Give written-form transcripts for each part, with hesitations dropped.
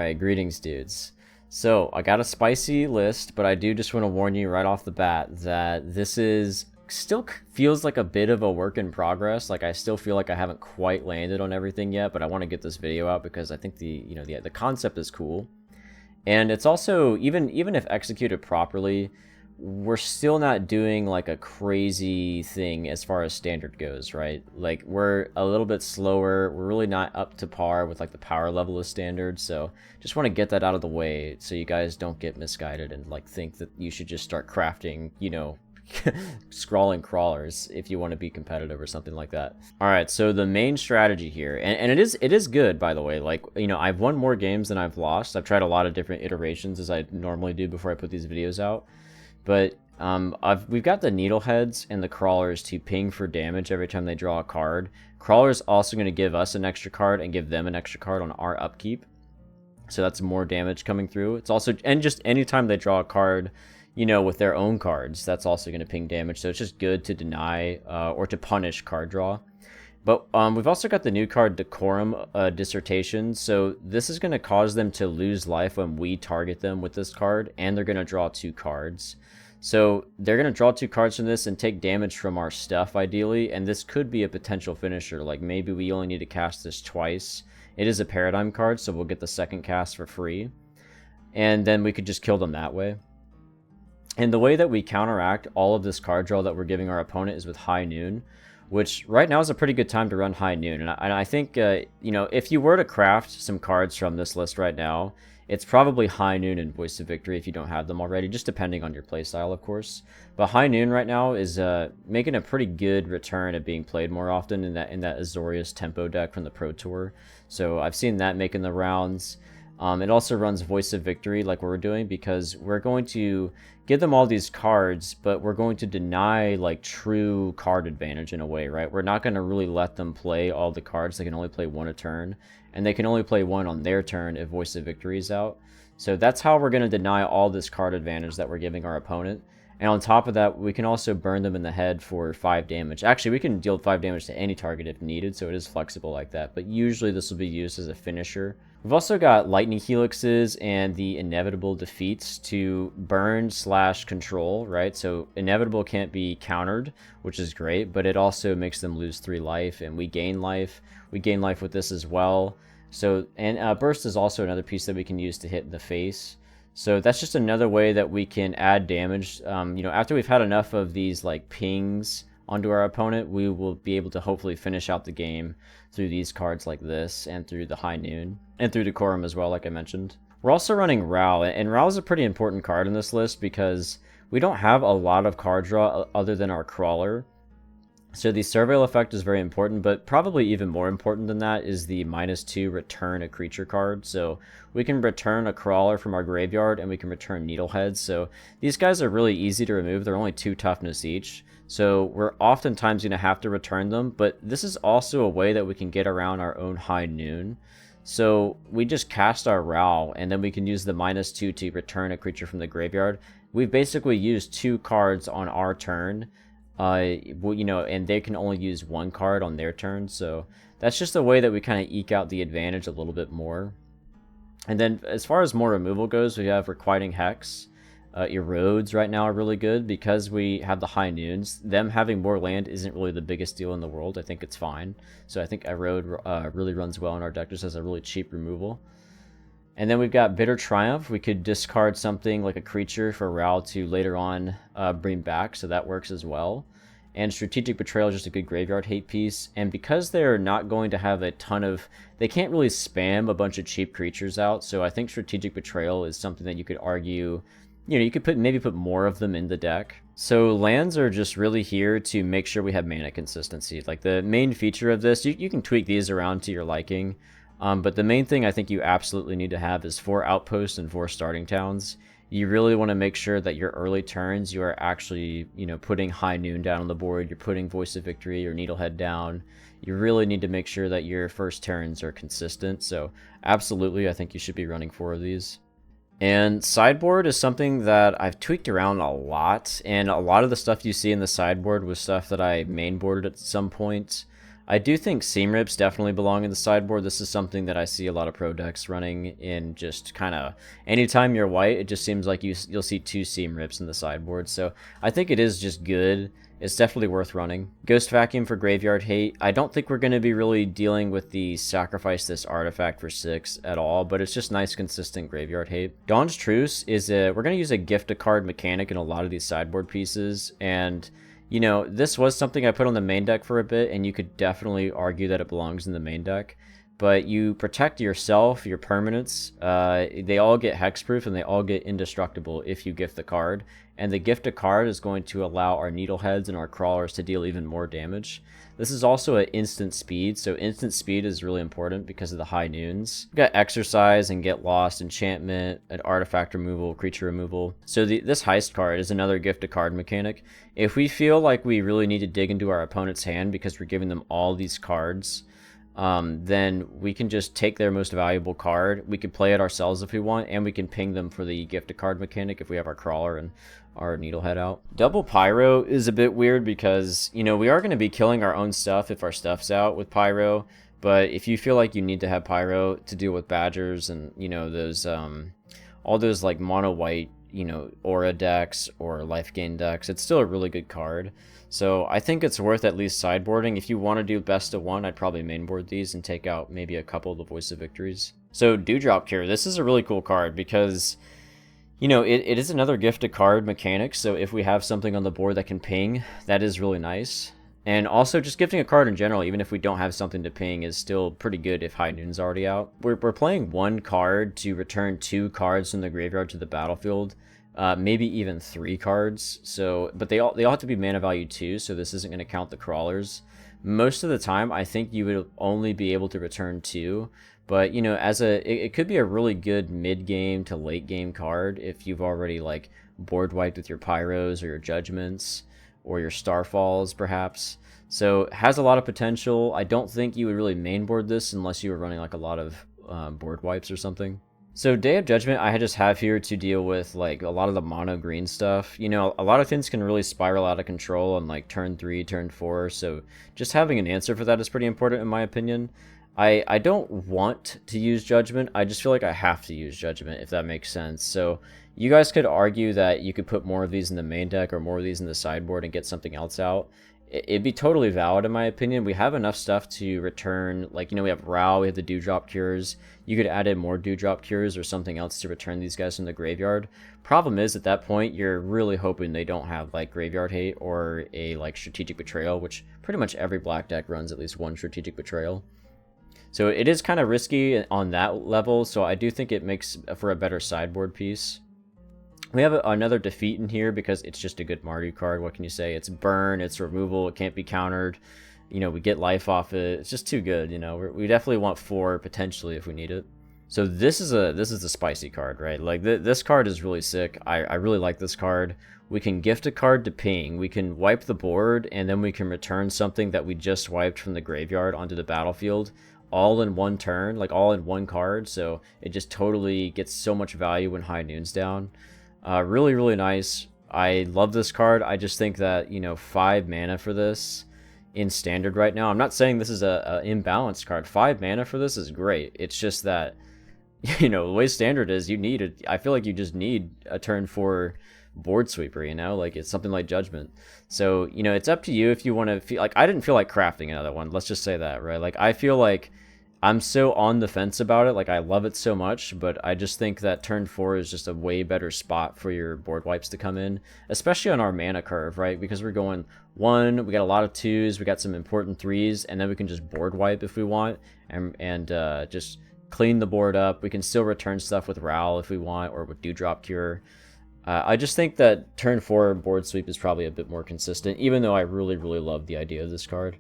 Alright, greetings dudes. So, I got a spicy list, but I do just want to warn you right off the bat that this is still feels like a bit of a work in progress. Like, I still feel like I haven't quite landed on everything yet, but I want to get this video out because I think the concept is cool. And it's also, even if executed properly, we're still not doing like a crazy thing as far as standard goes, right? Like, we're a little bit slower. We're really not up to par with like the power level of standard. So just want to get that out of the way so you guys don't get misguided and like think that you should just start crafting, scrawling crawlers if you want to be competitive or something like that. All right, so the main strategy here, and it is good, by the way. Like, I've won more games than I've lost. I've tried a lot of different iterations as I normally do before I put these videos out. But we've got the Needleheads and the Crawlers to ping for damage every time they draw a card. Crawler's also going to give us an extra card and give them an extra card on our upkeep. So that's more damage coming through. It's also, and just anytime they draw a card, with their own cards, that's also going to ping damage. So it's just good to deny or to punish card draw. But we've also got the new card, Decorum Dissertation. So this is going to cause them to lose life when we target them with this card, and they're going to draw 2 cards. So they're going to draw 2 cards from this and take damage from our stuff, ideally, and this could be a potential finisher. Like, maybe we only need to cast this twice. It is a paradigm card, so we'll get the second cast for free. And then we could just kill them that way. And the way that we counteract all of this card draw that we're giving our opponent is with High Noon, which right now is a pretty good time to run High Noon. And I think, if you were to craft some cards from this list right now, it's probably High Noon and Voice of Victory if you don't have them already, just depending on your playstyle, of course. But High Noon right now is making a pretty good return at being played more often in that Azorius Tempo deck from the Pro Tour. So I've seen that making the rounds. It also runs Voice of Victory like we're doing, because we're going to give them all these cards, but we're going to deny like true card advantage in a way, right? We're not going to really let them play all the cards. They can only play 1 a turn, and they can only play 1 on their turn if Voice of Victory is out. So that's how we're going to deny all this card advantage that we're giving our opponent. And on top of that, we can also burn them in the head for 5 damage. Actually, we can deal 5 damage to any target if needed, so it is flexible like that. But usually this will be used as a finisher. We've also got Lightning Helixes and the Inevitable Defeats to burn/control, right? So Inevitable can't be countered, which is great, but it also makes them lose 3 life, and we gain life. We gain life with this as well. So, and Burst is also another piece that we can use to hit in the face. So that's just another way that we can add damage. After we've had enough of these like pings onto our opponent, we will be able to hopefully finish out the game through these cards like this, and through the High Noon, and through Decorum as well, like I mentioned. We're also running Ral, and Ral is a pretty important card in this list because we don't have a lot of card draw other than our Crawler. So the Surveil effect is very important, but probably even more important than that is the -2 return a creature card. So we can return a Crawler from our graveyard, and we can return Needleheads. So these guys are really easy to remove. They're only 2 toughness each. So we're oftentimes going to have to return them, but this is also a way that we can get around our own High Noon. So we just cast our Ral, and then we can use the -2 to return a creature from the graveyard. We've basically used 2 cards on our turn. And they can only use 1 card on their turn, so that's just a way that we kind of eke out the advantage a little bit more. And then as far as more removal goes, we have Requiting Hex. Erodes right now are really good because we have the High Noons. Them having more land isn't really the biggest deal in the world. I think it's fine. So I think Erode really runs well in our deck, just as a really cheap removal. And then we've got Bitter Triumph. We could discard something like a creature for Ral to later on bring back, so that works as well. And Strategic Betrayal is just a good graveyard hate piece. And because they're not going to have a ton of... They can't really spam a bunch of cheap creatures out, so I think Strategic Betrayal is something that you could argue... you could maybe put more of them in the deck. So lands are just really here to make sure we have mana consistency. Like, the main feature of this, you can tweak these around to your liking. But the main thing I think you absolutely need to have is 4 outposts and 4 starting towns. You really want to make sure that your early turns, you are actually, putting High Noon down on the board. You're putting Voice of Victory or Needlehead down. You really need to make sure that your first turns are consistent. So absolutely, I think you should be running 4 of these. And Sideboard is something that I've tweaked around a lot, and a lot of the stuff you see in the Sideboard was stuff that I mainboarded at some point. I do think seam rips definitely belong in the sideboard. This is something that I see a lot of pro decks running in. Just kind of anytime you're white, it just seems like you'll see 2 seam rips in the sideboard. So I think it is just good. It's definitely worth running. Ghost Vacuum for Graveyard Hate. I don't think we're going to be really dealing with the sacrifice this artifact for 6 at all, but it's just nice, consistent Graveyard Hate. Dawn's Truce is we're going to use a gift a card mechanic in a lot of these sideboard pieces, and you know, this was something I put on the main deck for a bit, and you could definitely argue that it belongs in the main deck. But you protect yourself, your permanents. They all get hexproof, and they all get indestructible if you gift the card. And the gift a card is going to allow our Needleheads and our Crawlers to deal even more damage. This is also an instant speed, so instant speed is really important because of the high noons. We've got Exercise and Get Lost, Enchantment, an Artifact removal, Creature removal. So this Heist card is another gift a card mechanic. If we feel like we really need to dig into our opponent's hand because we're giving them all these cards, then we can just take their most valuable card. We can play it ourselves if we want, and we can ping them for the gift a card mechanic if we have our Crawler and our Needlehead out. Double Pyro is a bit weird because, you know, we are going to be killing our own stuff if our stuff's out with Pyro, but if you feel like you need to have Pyro to deal with Badgers and, you know, those, all those like mono white, you know, aura decks or life gain decks, it's still a really good card. So I think it's worth at least sideboarding. If you want to do best of one, I'd probably mainboard these and take out maybe a couple of the Voice of Victories. So Dewdrop Cure, this is a really cool card because, you know, it is another gift a card mechanic. So if we have something on the board that can ping, that is really nice. And also just gifting a card in general, even if we don't have something to ping, is still pretty good if High Noon's already out. We're playing 1 card to return 2 cards from the graveyard to the battlefield. Maybe even 3 cards. So, but they all have to be mana value 2, so this isn't going to count the Crawlers. Most of the time, I think you would only be able to return 2. But, you know, it could be a really good mid-game to late-game card if you've already, like, board wiped with your Pyros or your Judgments or your Starfalls, perhaps. So, it has a lot of potential. I don't think you would really mainboard this unless you were running, like, a lot of board wipes or something. So Day of Judgment I just have here to deal with like a lot of the mono green stuff. You know, a lot of things can really spiral out of control on like turn 3, turn 4, so just having an answer for that is pretty important in my opinion. I don't want to use Judgment, I just feel like I have to use Judgment, if that makes sense. So you guys could argue that you could put more of these in the main deck or more of these in the sideboard and get something else out. It'd be totally valid in my opinion. We have enough stuff to return, like, you know, we have Rao, we have the Dewdrop Cures. You could add in more Dewdrop Cures or something else to return these guys from the graveyard. Problem is, at that point, you're really hoping they don't have, like, Graveyard Hate or a, like, Strategic Betrayal, which pretty much every black deck runs at least 1 Strategic Betrayal. So it is kind of risky on that level, so I do think it makes for a better sideboard piece. We have another defeat in here because it's just a good Mardu card. What can you say? It's burn, it's removal, it can't be countered. You know, we get life off it. It's just too good, you know. We definitely want 4 potentially if we need it. So this is a spicy card, right? Like this card is really sick. I really like this card. We can gift a card to ping. We can wipe the board and then we can return something that we just wiped from the graveyard onto the battlefield all in one turn, like all in one card. So it just totally gets so much value when High Noon's down. Really, really nice. I love this card. I just think that, you know, 5 mana for this in standard right now. I'm not saying this is a imbalanced card. 5 mana for this is great. It's just that, you know, the way standard is, you need it. I feel like you just need a turn 4 board sweeper, you know, like it's something like Judgment. So, you know, it's up to you if you want to feel like, I didn't feel like crafting another one. Let's just say that, right? Like, I feel like I'm so on the fence about it. Like, I love it so much, but I just think that turn 4 is just a way better spot for your board wipes to come in, especially on our mana curve, right? Because we're going 1, we got a lot of 2s, we got some important 3s, and then we can just board wipe if we want, and just clean the board up. We can still return stuff with Ral if we want, or with Dewdrop Cure. I just think that turn 4 board sweep is probably a bit more consistent, even though I really, really love the idea of this card.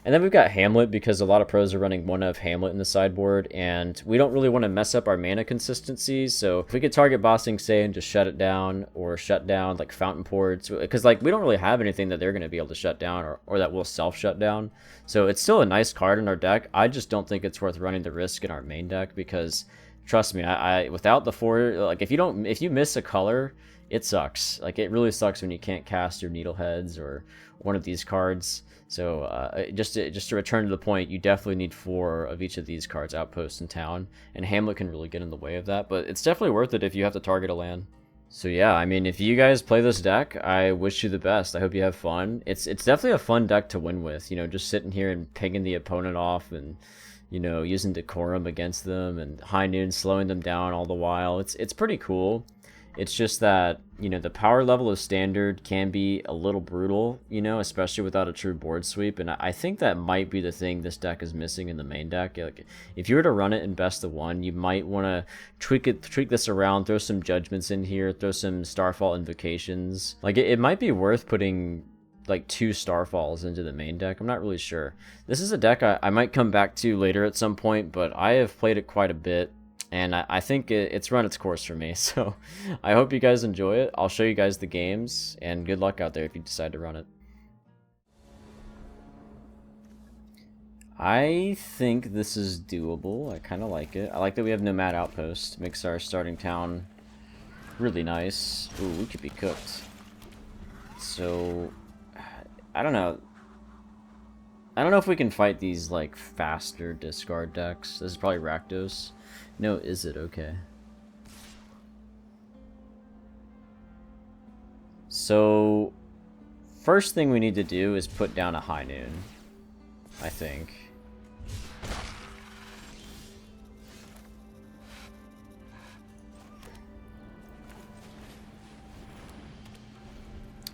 And then we've got Hamlet, because a lot of pros are running 1 of Hamlet in the sideboard, and we don't really want to mess up our mana consistency. So if we could target Bossing Say and just shut it down, or shut down like Fountain Ports, because like we don't really have anything that they're going to be able to shut down, or that will self-shut down. So it's still a nice card in our deck. I just don't think it's worth running the risk in our main deck, because Trust me, I without the 4, like if you miss a color, it sucks. Like it really sucks when you can't cast your Needleheads or one of these cards. So just to return to the point, you definitely need 4 of each of these cards, Outpost and Town, and Hamlet can really get in the way of that. But it's definitely worth it if you have to target a land. So yeah, I mean, if you guys play this deck, I wish you the best. I hope you have fun. It's definitely a fun deck to win with. You know, just sitting here and pinging the opponent off and, you know, using Decorum against them and High Noon slowing them down all the while. It's pretty cool. It's just that, you know, the power level of Standard can be a little brutal, you know, especially without a true board sweep. And I think that might be the thing this deck is missing in the main deck. Like, if you were to run it in best of 1, you might want to tweak this around, throw some Judgments in here, throw some Starfall Invocations. Like, it might be worth putting like 2 Starfalls into the main deck. I'm not really sure. This is a deck I might come back to later at some point, but I have played it quite a bit. And I think it's run its course for me, so I hope you guys enjoy it. I'll show you guys the games, and good luck out there if you decide to run it. I think this is doable. I kind of like it. I like that we have Nomad Outpost. Makes our starting town really nice. Ooh, we could be cooked. So, I don't know. I don't know if we can fight these, like, faster discard decks. This is probably Rakdos. No, is it? Okay. So, first thing we need to do is put down a High Noon, I think.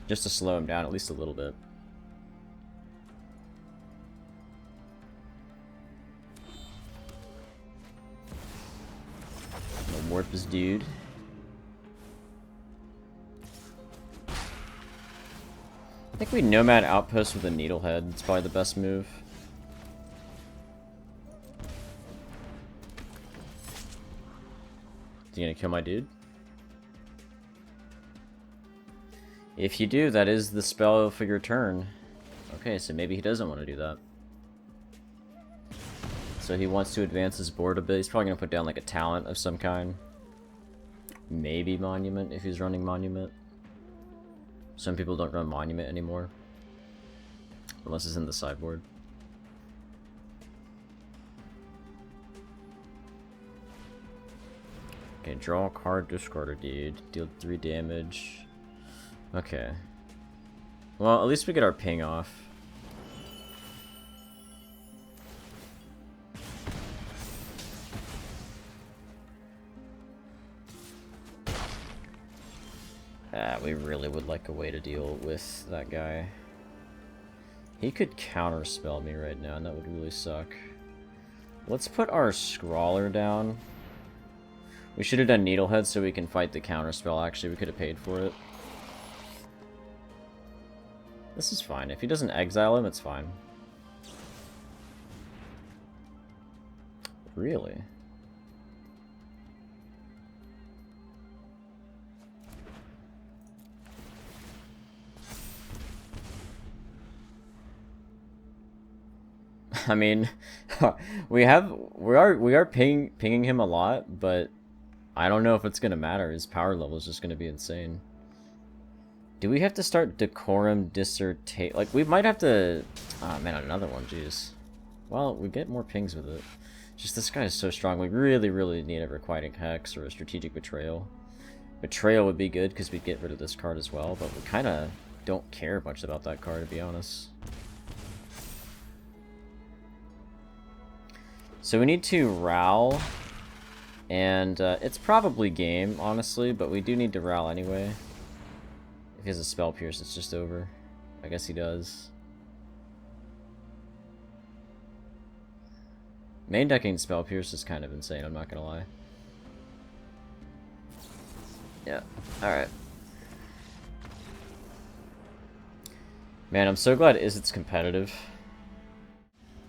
Just to slow him down at least a little bit. Warp this dude. I think we Nomad Outpost with a Needlehead. It's probably the best move. Is he gonna kill my dude? If you do, that is the spell for your turn. Okay, so maybe he doesn't want to do that. So he wants to advance his board a bit. He's probably going to put down like a talent of some kind. Maybe Monument if he's running Monument. Some people don't run Monument anymore. Unless it's in the sideboard. Okay, draw a card, discard a dude. Deal 3 damage. Okay. Well, at least we get our ping off. We really would like a way to deal with that guy. He could counterspell me right now, and that would really suck. Let's put our Scrawler down. We should have done Needlehead so we can fight the counterspell, actually. We could have paid for it. This is fine. If he doesn't exile him, it's fine. Really? I mean, we are pinging him a lot, but I don't know if it's gonna matter. His power level is just gonna be insane. Do we have to start Decorum Dissertation? Like, we might have to... Oh man, another one, jeez. Well, we get more pings with it. Just this guy is so strong. We really need a Requiting Hex or a Strategic Betrayal. Betrayal would be good because we'd get rid of this card as well, but we kind of don't care much about that card, to be honest. So we need to Ral, and it's probably game, honestly, but we do need to Ral anyway. If he has a Spell Pierce, it's just over. I guess he does. Main decking Spell Pierce is kind of insane, I'm not gonna lie. Yeah, alright. Man, I'm so glad Izzet's competitive.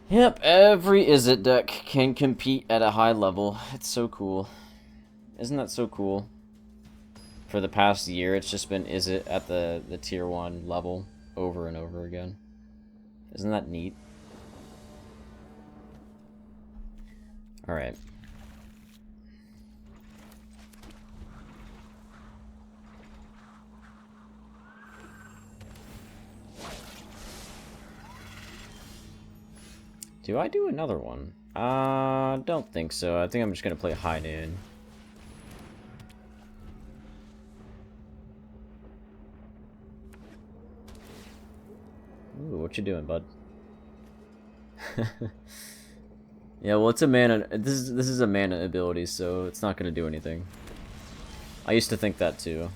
Yep, every Izzet deck can compete at a high level. It's so cool. Isn't that so cool? For the past year, it's just been Izzet at the tier 1 level over and over again. Isn't that neat? Alright. Do I do another one? Don't think so. I think I'm just gonna play High Noon. Ooh, what you doing, bud? Yeah, well, it's a mana. This is a mana ability, so it's not gonna do anything. I used to think that too.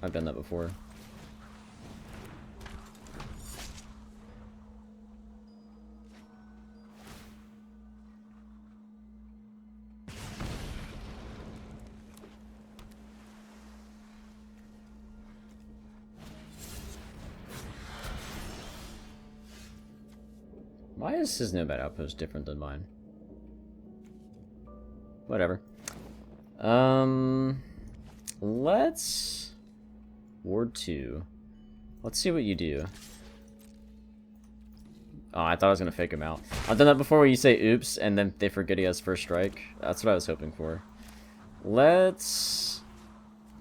I've done that before. Why is his Nomad Outpost different than mine? Whatever. Let's... Ward 2. Let's see what you do. Oh, I thought I was gonna fake him out. I've done that before where you say oops, and then they forget he has first strike. That's what I was hoping for. Let's...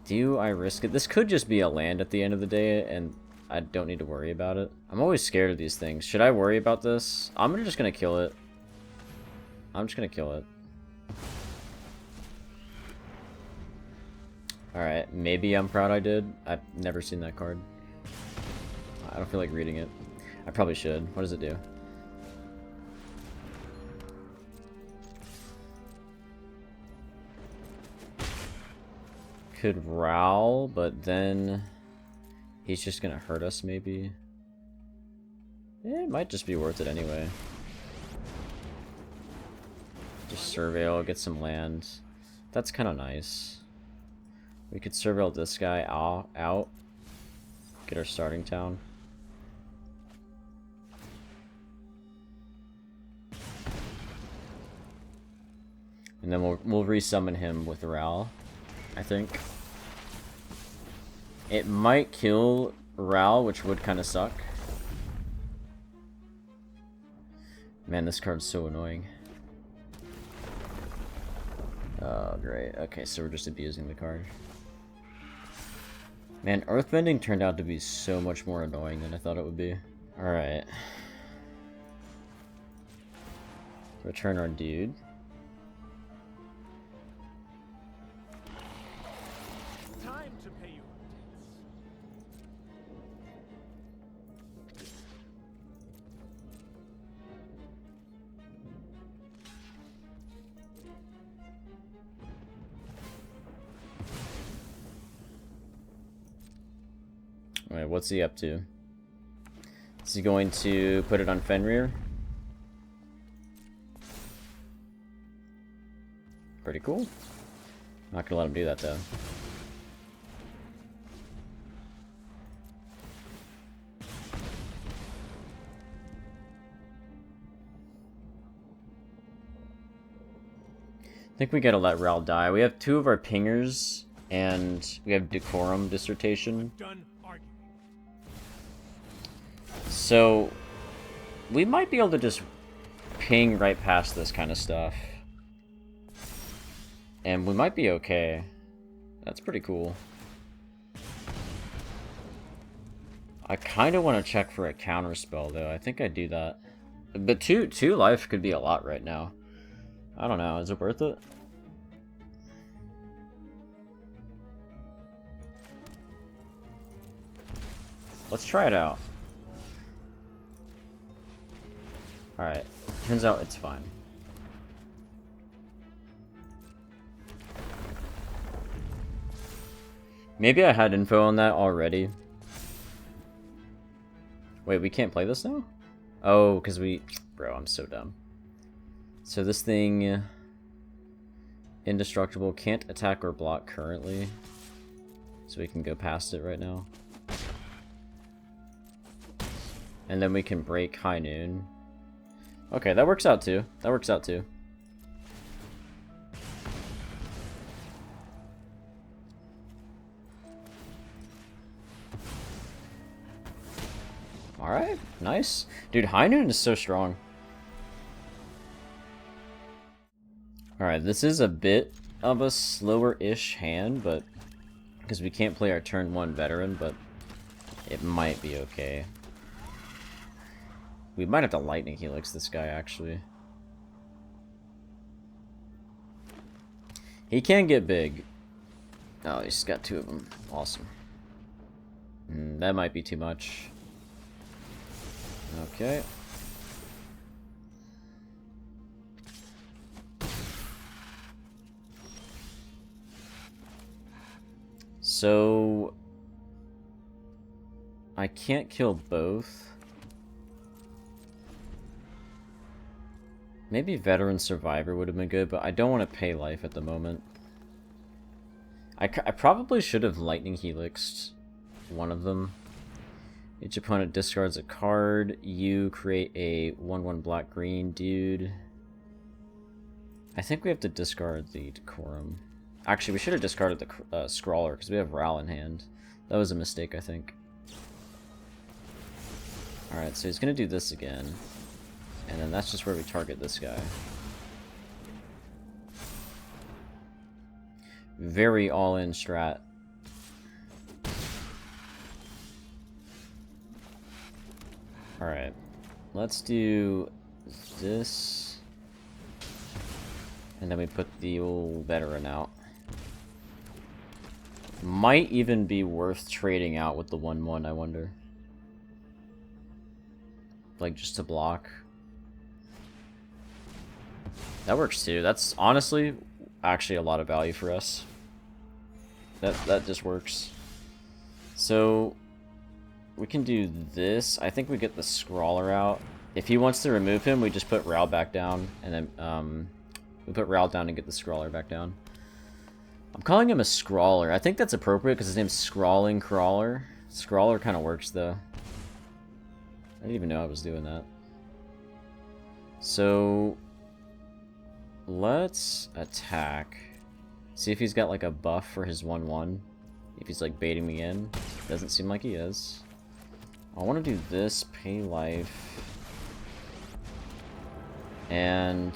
Do I risk it? This could just be a land at the end of the day, and I don't need to worry about it. I'm always scared of these things. Should I worry about this? I'm just gonna kill it. I'm just gonna kill it. Alright, maybe I'm proud I did. I've never seen that card. I don't feel like reading it. I probably should. What does it do? Could Growl, but then he's just gonna hurt us, maybe. It might just be worth it anyway. Just Surveil, get some land. That's kind of nice. We could Surveil this guy out. Get our starting town. And then we'll resummon him with Ral, I think. It might kill Ral, which would kind of suck. Man, this card's so annoying. Oh, great. Okay, so we're just abusing the card. Man, Earthbending turned out to be so much more annoying than I thought it would be. Alright. Return our dude. Time to pay you. Alright, what's he up to? Is he going to put it on Fenrir? Pretty cool. Not gonna let him do that though. I think we gotta let Ral die. We have 2 of our pingers, and we have Decorum Dissertation. Done arguing. So, we might be able to just ping right past this kind of stuff. And we might be okay. That's pretty cool. I kind of want to check for a counter spell, though. I think I'd do that. But two life could be a lot right now. I don't know. Is it worth it? Let's try it out. Alright. Turns out it's fine. Maybe I had info on that already. Wait, we can't play this now? Oh, because we... Bro, I'm so dumb. So this thing... Indestructible, can't attack or block currently. So we can go past it right now. And then we can break High Noon. Okay, that works out too. That works out too. Alright, nice. Dude, High Noon is so strong. Alright, this is a bit of a slower-ish hand, but... Because we can't play our turn 1 veteran, but... It might be okay. We might have to Lightning Helix this guy, actually. He can get big. Oh, he's got 2 of them. Awesome. That might be too much. Okay. So... I can't kill both. Maybe Veteran Survivor would have been good, but I don't want to pay life at the moment. I probably should have Lightning Helixed one of them. Each opponent discards a card. You create a 1/1 black-green dude. I think we have to discard the Decorum. Actually, we should have discarded the Scrawler, because we have Ral in hand. That was a mistake, I think. Alright, so he's going to do this again. And then that's just where we target this guy. Very all-in strat. Alright. Let's do this. And then we put the old Veteran out. Might even be worth trading out with the 1/1, I wonder. Like, just to block. That works too. That's honestly actually a lot of value for us. That just works. So we can do this. I think we get the Scrawler out. If he wants to remove him, we just put Ral back down, and then we put Ral down and get the Scrawler back down. I'm calling him a Scrawler. I think that's appropriate because his name's Scrawling Crawler. Scrawler kind of works though. I didn't even know I was doing that. So let's attack. See if he's got like a buff for his 1/1. If he's like baiting me in. Doesn't seem like he is. I want to do this, pay life. And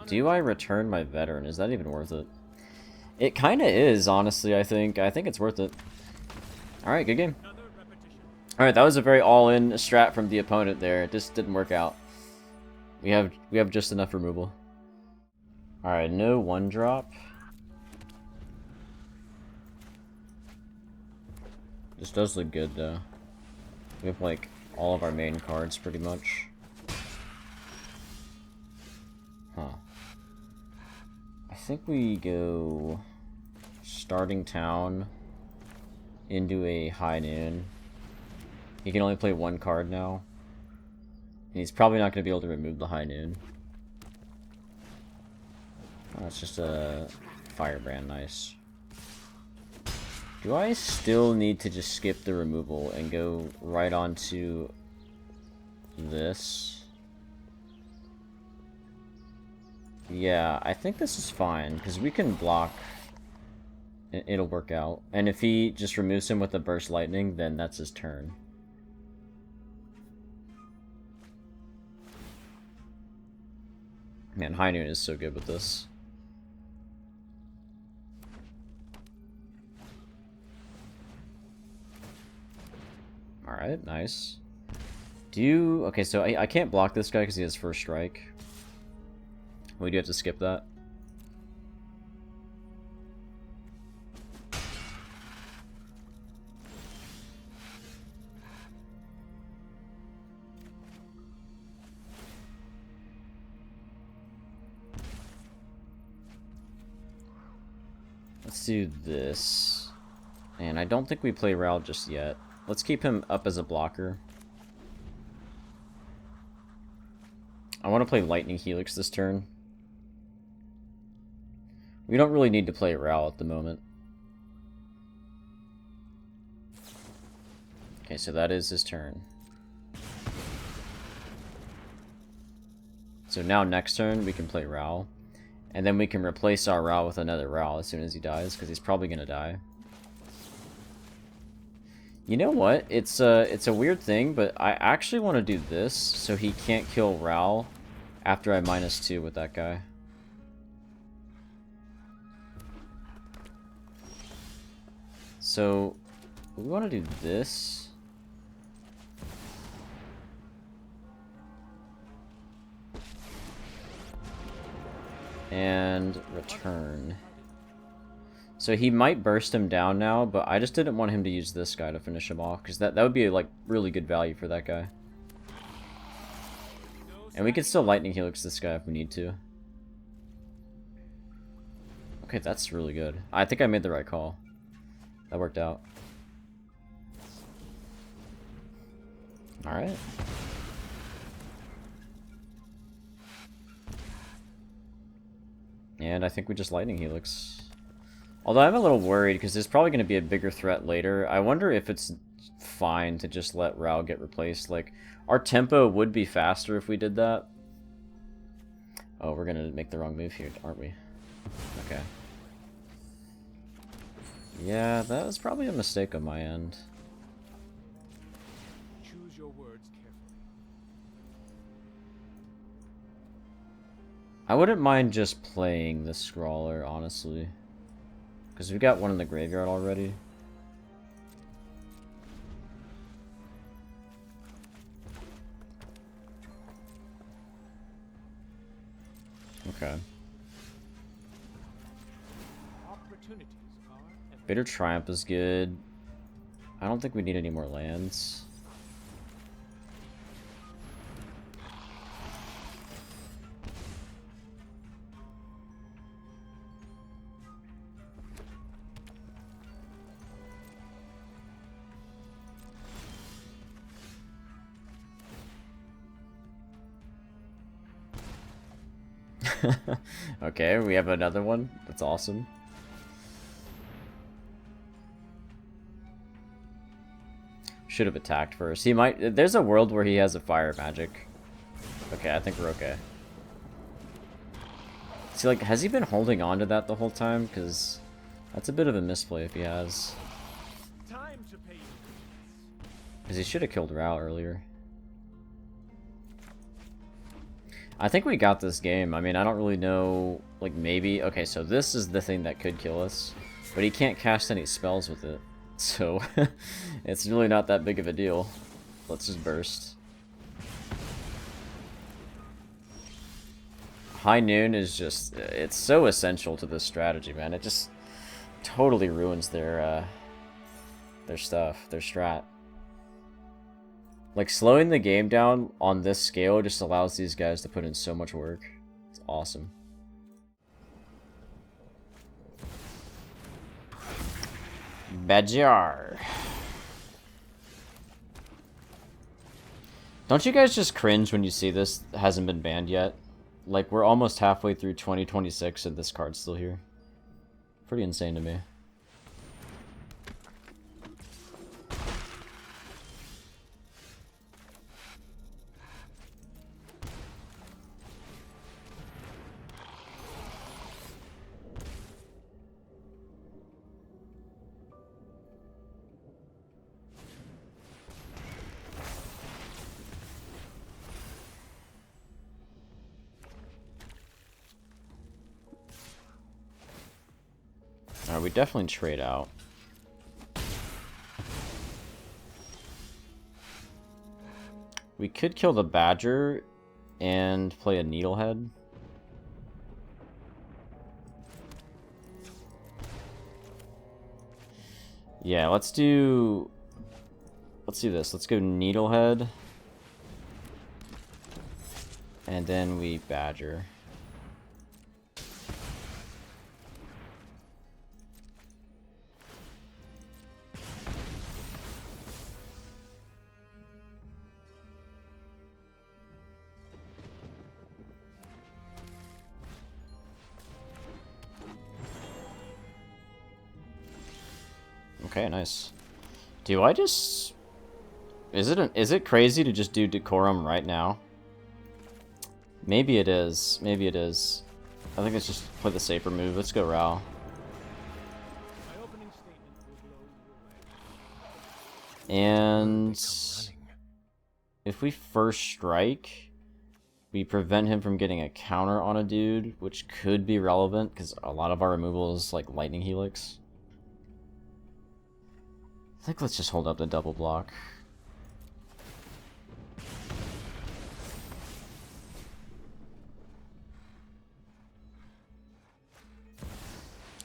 do I return my Veteran? Is that even worth it? It kind of is, honestly, I think. I think it's worth it. Alright, good game. Alright, that was a very all-in strat from the opponent there. It just didn't work out. We have just enough removal. Alright, no 1-drop. This does look good, though. We have, like, all of our main cards, pretty much. Huh. I think we go starting town into a high noon. He can only play 1 card now. And he's probably not going to be able to remove the high noon. Oh, it's just a Firebrand, nice. Do I still need to just skip the removal and go right onto this? Yeah, I think this is fine, because we can block. It'll work out. And if he just removes him with a Burst Lightning, then that's his turn. Man, High Noon is so good with this. Alright, nice. Do you... Okay, so I can't block this guy because he has first strike. We do have to skip that. Let's do this. And I don't think we play Ral just yet. Let's keep him up as a blocker. I want to play Lightning Helix this turn. We don't really need to play Ral at the moment. Okay, so that is his turn. So now next turn we can play Ral. And then we can replace our Ral with another Ral as soon as he dies, because he's probably going to die. You know what? It's a weird thing, but I actually want to do this so he can't kill Ral after I -2 with that guy. So we want to do this. And return. So he might burst him down now, but I just didn't want him to use this guy to finish him off, because that would be like really good value for that guy. And we can still lightning helix this guy if we need to. Okay, that's really good. I think I made the right call. That worked out. Alright. And I think we just lightning helix. Although I'm a little worried because there's probably going to be a bigger threat later. I wonder if it's fine to just let Rao get replaced. Like, our tempo would be faster if we did that. Oh, we're going to make the wrong move here, aren't we? Okay. Yeah, that was probably a mistake on my end. Choose your words carefully. I wouldn't mind just playing the Scrawler, honestly. Because we got one in the graveyard already. Okay. Bitter Triumph is good. I don't think we need any more lands. Okay, we have another one. That's awesome. Should have attacked first. He might... There's a world where he has a fire magic. Okay, I think we're okay. See, like, has he been holding on to that the whole time? Because that's a bit of a misplay if he has. Time to pay you. Because he should have killed Rao earlier. I think we got this game. I mean, I don't really know, like, maybe... Okay, so this is the thing that could kill us. But he can't cast any spells with it. So, it's really not that big of a deal. Let's just burst. High Noon is just... It's so essential to this strategy, man. It just totally ruins their stuff, their strat. Like, slowing the game down on this scale just allows these guys to put in so much work. It's awesome. Badger. Don't you guys just cringe when you see this hasn't been banned yet? Like, we're almost halfway through 2026 and this card's still here. Pretty insane to me. Alright, we definitely trade out. We could kill the Badger and play a Needlehead. Yeah, let's do this. Let's go Needlehead. And then we Badger. Okay, nice. Do I just... Is it crazy to just do Decorum right now? Maybe it is. Maybe it is. I think let's just play the safer move. Let's go Rao. My opening statement will blow you away. And... if we first strike, we prevent him from getting a counter on a dude, which could be relevant, because a lot of our removal is like Lightning Helix. I think let's just hold up the double block.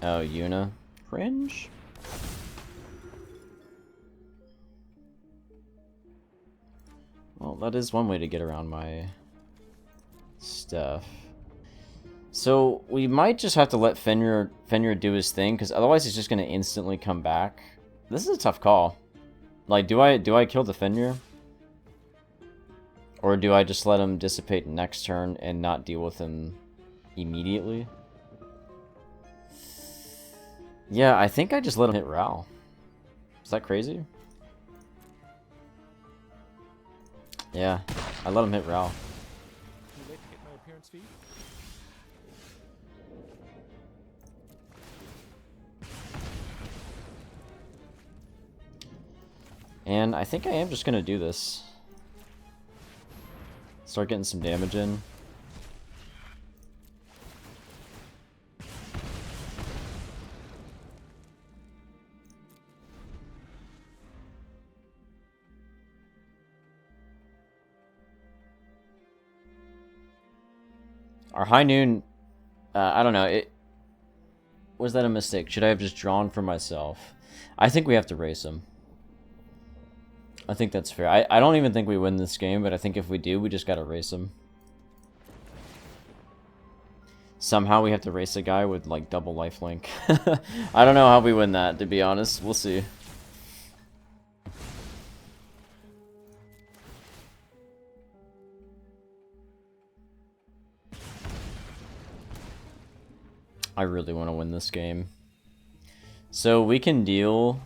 Oh, Yuna. Cringe? Well, that is one way to get around my stuff. So, we might just have to let Fenrir do his thing, because otherwise he's just going to instantly come back. This is a tough call. Like, do I kill the Fenrir? Or do I just let him dissipate next turn and not deal with him immediately? Yeah, I think I just let him hit Ral. Is that crazy? Yeah, I let him hit Ral. Too late to get my appearance fee? And I think I am just gonna do this. Start getting some damage in. Our High Noon, I don't know, was that a mistake? Should I have just drawn for myself? I think we have to race him. I think that's fair. I don't even think we win this game, but I think if we do, we just gotta race him. Somehow we have to race a guy with, like, double lifelink. I don't know how we win that, to be honest. We'll see. I really want to win this game. So we can deal...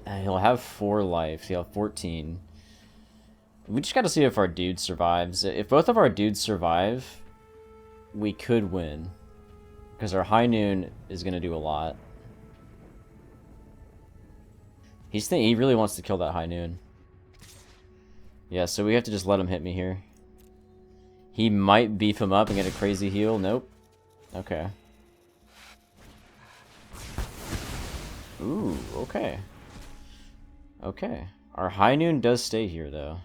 He'll have 4 life. He'll have 14. We just gotta see if our dude survives. If both of our dudes survive, we could win. Because our High Noon is gonna do a lot. He really wants to kill that High Noon. Yeah, so we have to just let him hit me here. He might beef him up and get a crazy heal. Nope. Okay. Ooh, okay. Okay. Our High Noon does stay here, though.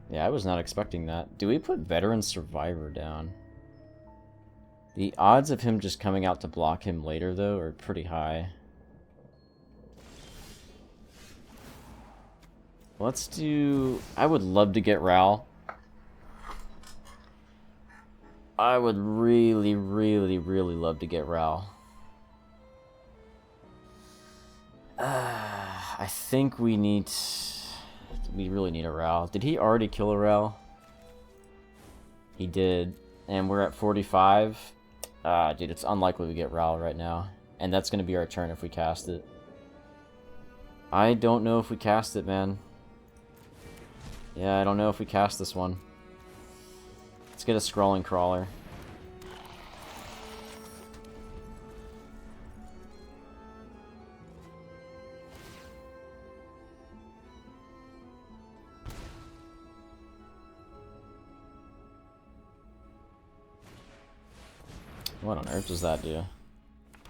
Yeah, I was not expecting that. Do we put Veteran Survivor down? The odds of him just coming out to block him later, though, are pretty high. Let's do... I would love to get Ral. I would really, really, really love to get Ral. I think we need... We really need a Ral. Did he already kill a Ral? He did. And we're at 45. Dude, it's unlikely we get Ral right now. And that's going to be our turn if we cast it. I don't know if we cast it, man. Yeah, I don't know if we cast this one. Let's get a Scrawling Crawler. What on earth does that do?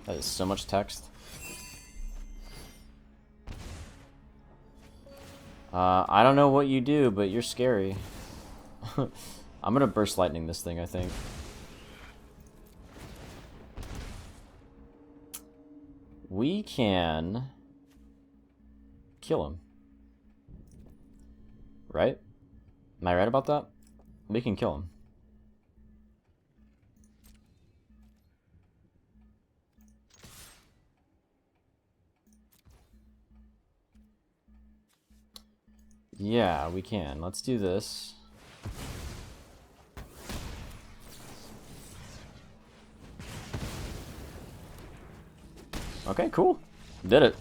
That is so much text. I don't know what you do, but you're scary. I'm gonna Burst Lightning this thing, I think. We can kill him. Right? Am I right about that? We can kill him. Yeah, we can. Let's do this. Okay, cool. Did it.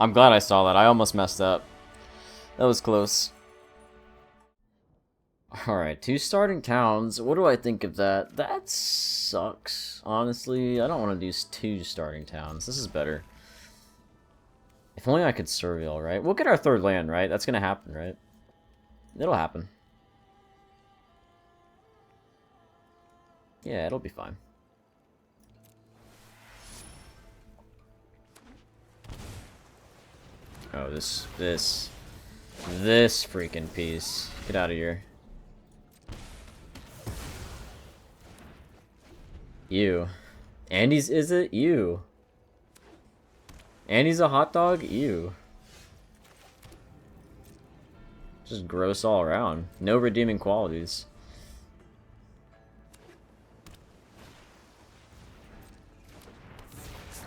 I'm glad I saw that. I almost messed up. That was close. Alright, 2 starting towns. What do I think of that? That sucks, honestly. I don't want to do 2 starting towns. This is better. If only I could Surveil, right? We'll get our 3rd land, right? That's gonna happen, right? It'll happen. Yeah, it'll be fine. Oh, this freaking piece. Get out of here. Ew. Andy's, is it? Ew. Andy's a hot dog? Ew. Just gross all around. No redeeming qualities.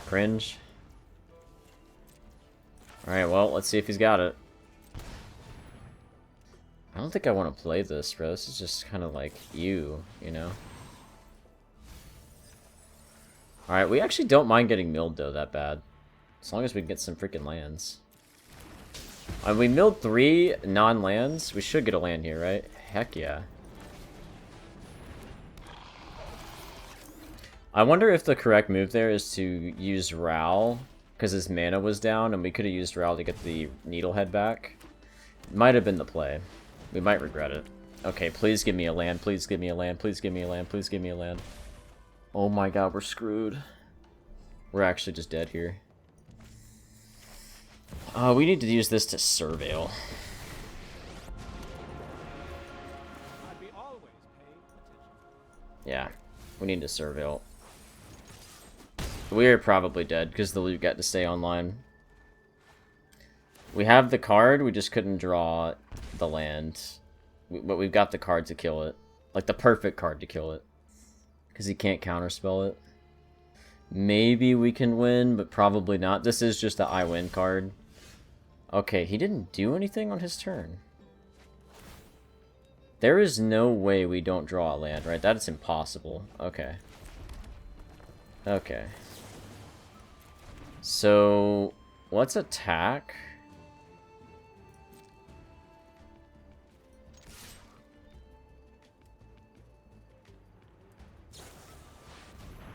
Cringe. Alright, well, let's see if he's got it. I don't think I want to play this, bro. This is just kind of like you know? Alright, we actually don't mind getting milled, though, that bad. As long as we can get some freaking lands. We milled 3 non-lands. We should get a land here, right? Heck yeah. I wonder if the correct move there is to use Ral, because his mana was down, and we could have used Ral to get the Needlehead back. Might have been the play. We might regret it. Okay, please give me a land. Please give me a land. Please give me a land. Please give me a land. Oh my god, we're screwed. We're actually just dead here. We need to use this to surveil. Yeah, we need to surveil. We're probably dead because the loot got to stay online. We have the card, we just couldn't draw the land. But we've got the card to kill it. Like the perfect card to kill it. Because he can't counterspell it. Maybe we can win, but probably not. This is just the I win card. Okay, he didn't do anything on his turn. There is no way we don't draw a land, right? That is impossible. Okay. Okay. So, let's attack.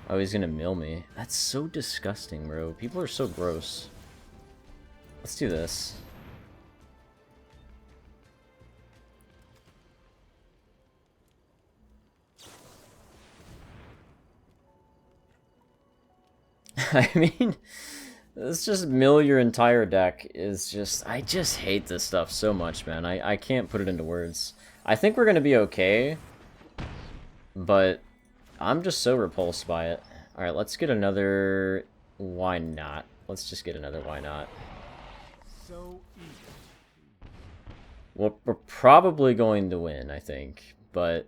Oh, he's gonna mill me. That's so disgusting, bro. People are so gross. Let's do this. I mean, let's just mill your entire deck is just... I just hate this stuff so much, man. I can't put it into words. I think we're gonna be okay, but I'm just so repulsed by it. Alright, let's get another... Why not? Let's just get another why not. So Well, we're probably going to win, I think, but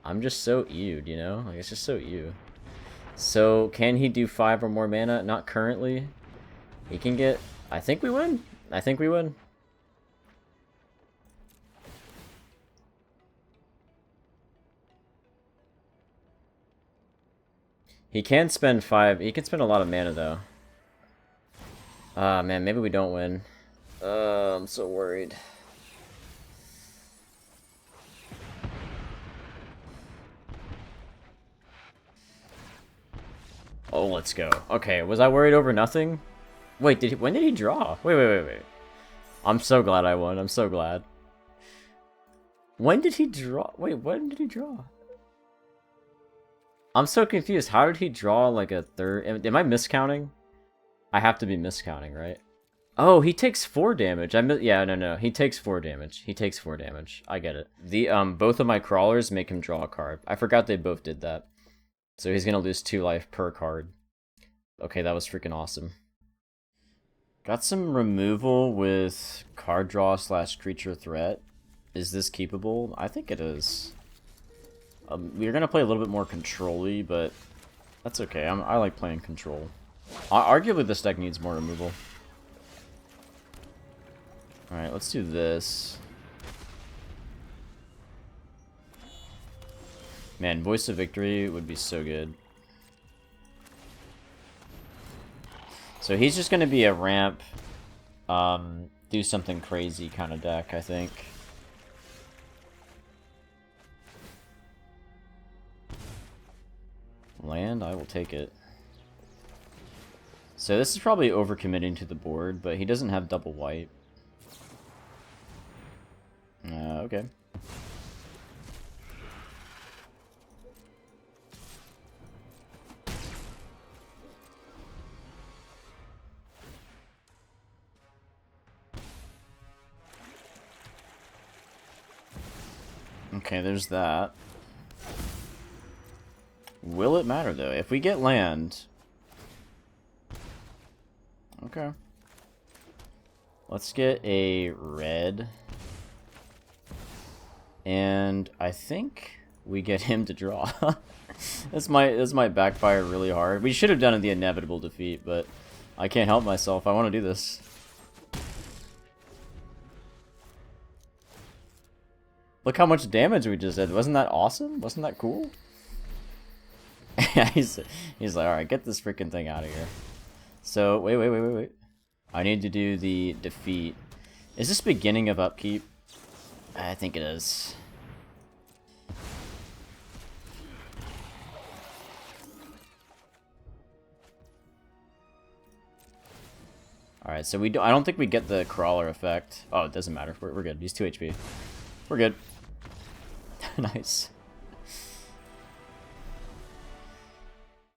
I'm just so ewed, you know? Like, it's just so ew. So, can he do 5 or more mana? Not currently. He can get... I think we win. I think we win. He can spend 5. He can spend a lot of mana, though. Ah, man, maybe we don't win. I'm so worried. Oh, let's go. Okay, was I worried over nothing? Wait, when did he draw? Wait. I'm so glad I won. I'm so glad. When did he draw? Wait, when did he draw? I'm so confused. How did he draw like a third? Am I miscounting? I have to be miscounting, right? Oh, he takes 4 damage. Yeah, no. He takes 4 damage. He takes 4 damage. I get it. The both of my crawlers make him draw a card. I forgot they both did that. So he's gonna lose 2 life per card. Okay, that was freaking awesome. Got some removal with card draw / creature threat. Is this keepable? I think it is. We're gonna play a little bit more control-y, but that's okay. I like playing control. Arguably, this deck needs more removal. Alright, let's do this. Man, Voice of Victory would be so good. So he's just going to be a ramp, do something crazy kind of deck, I think. Land, I will take it. So this is probably overcommitting to the board, but he doesn't have double white. Okay. Okay, there's that. Will it matter, though? If we get land... Okay. Let's get a red. And I think we get him to draw. This might backfire really hard. We should have done the inevitable defeat, but I can't help myself. I want to do this. Look how much damage we just did. Wasn't that awesome? Wasn't that cool? he's like, alright, get this freaking thing out of here. So, wait. I need to do the defeat. Is this beginning of upkeep? I think it is. Alright, so I don't think we get the crawler effect. Oh, it doesn't matter. We're good. He's 2 HP. We're good. Nice.